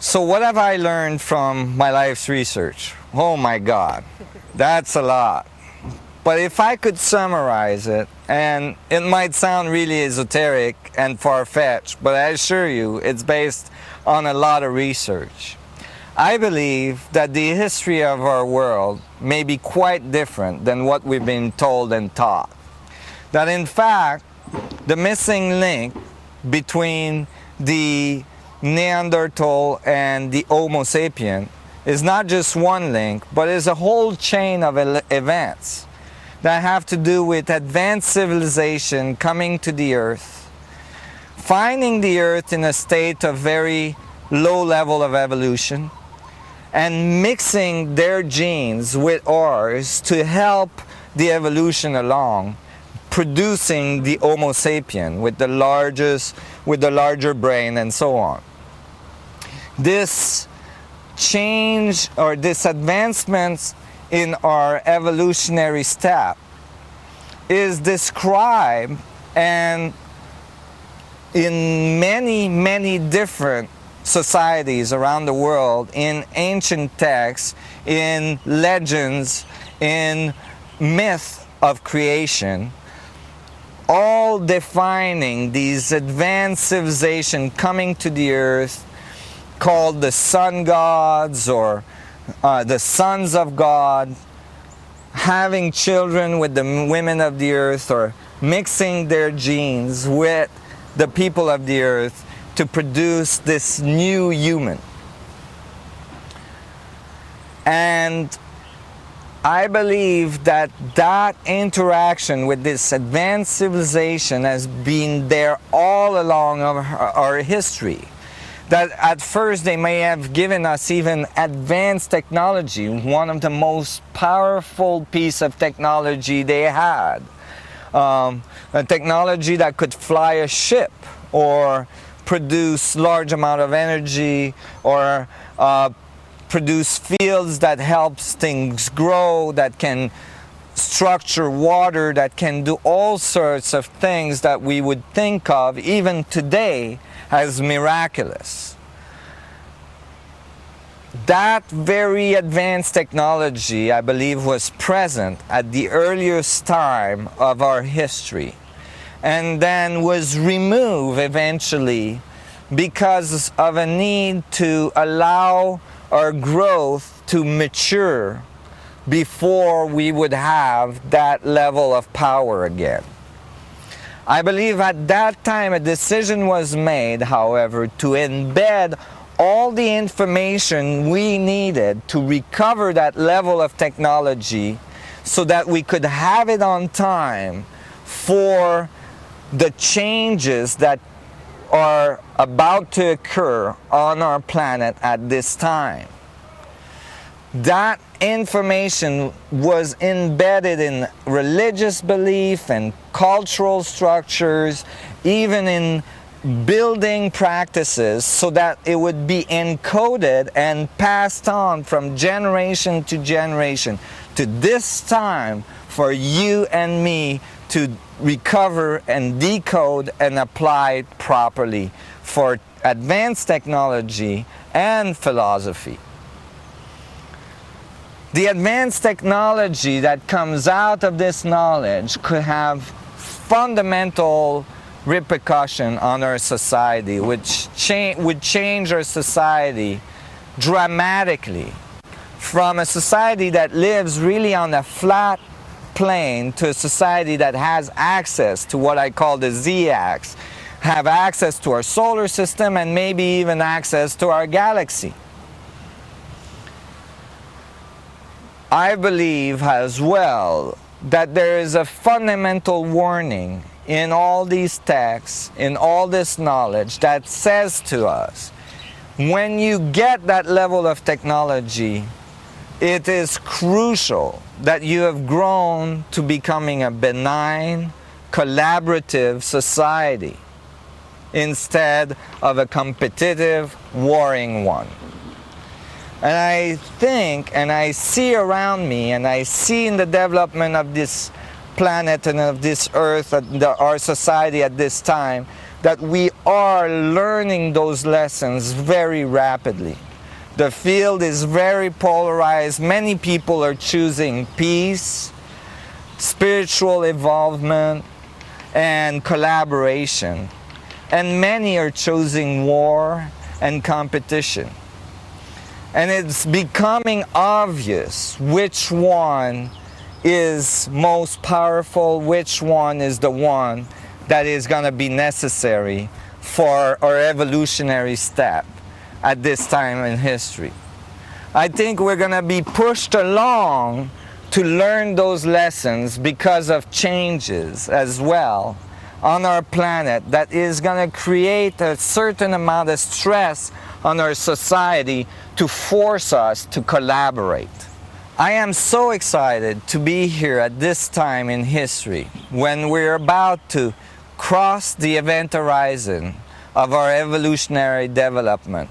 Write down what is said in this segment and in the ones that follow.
So what have I learned from my life's research? Oh my God, that's a lot. But if I could summarize it, and it might sound really esoteric and far-fetched, but I assure you it's based on a lot of research. I believe that the history of our world may be quite different than what we've been told and taught. That in fact, the missing link between the Neanderthal and the Homo sapien is not just one link, but is a whole chain of events that have to do with advanced civilization coming to the earth, finding the earth in a state of very low level of evolution, and mixing their genes with ours to help the evolution along, producing the Homo sapien with the larger brain and so on. This change or this advancement in our evolutionary step is described and in many different societies around the world, in ancient texts, in legends, in myth of creation, all defining these advanced civilization coming to the earth, called the sun gods or the sons of God, having children with the women of the earth, or mixing their genes with the people of the earth to produce this new human. And I believe that that interaction with this advanced civilization has been there all along our history. That at first they may have given us even advanced technology, one of the most powerful piece of technology they had. A technology that could fly a ship or produce large amount of energy or produce fields that helps things grow, that can structure water, that can do all sorts of things that we would think of even today as miraculous. That very advanced technology, I believe, was present at the earliest time of our history, and then was removed eventually because of a need to allow our growth to mature before we would have that level of power again. I believe at that time a decision was made, however, to embed all the information we needed to recover that level of technology so that we could have it on time for the changes that are about to occur on our planet at this time. That information was embedded in religious belief and cultural structures, even in building practices, so that it would be encoded and passed on from generation to generation to this time for you and me to recover and decode and apply properly for advanced technology and philosophy. The advanced technology that comes out of this knowledge could have fundamental repercussion on our society, which would change our society dramatically from a society that lives really on a flat plane to a society that has access to what I call the Z-axis, have access to our solar system and maybe even access to our galaxy. I believe as well that there is a fundamental warning in all these texts, in all this knowledge that says to us, when you get that level of technology, it is crucial that you have grown to becoming a benign, collaborative society instead of a competitive, warring one. And I think, and I see around me, and I see in the development of this planet and of this earth, our society at this time, that we are learning those lessons very rapidly. The field is very polarized. Many people are choosing peace, spiritual involvement, and collaboration. And many are choosing war and competition. And it's becoming obvious which one is most powerful, which one is the one that is going to be necessary for our evolutionary step at this time in history. I think we're going to be pushed along to learn those lessons because of changes as well on our planet that is going to create a certain amount of stress on our society to force us to collaborate. I am so excited to be here at this time in history when we're about to cross the event horizon of our evolutionary development.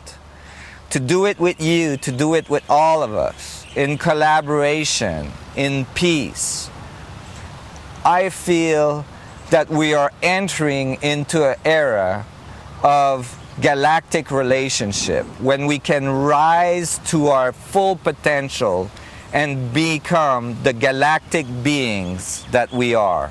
To do it with you, to do it with all of us, in collaboration, in peace. I feel that we are entering into an era of galactic relationship when we can rise to our full potential and become the galactic beings that we are.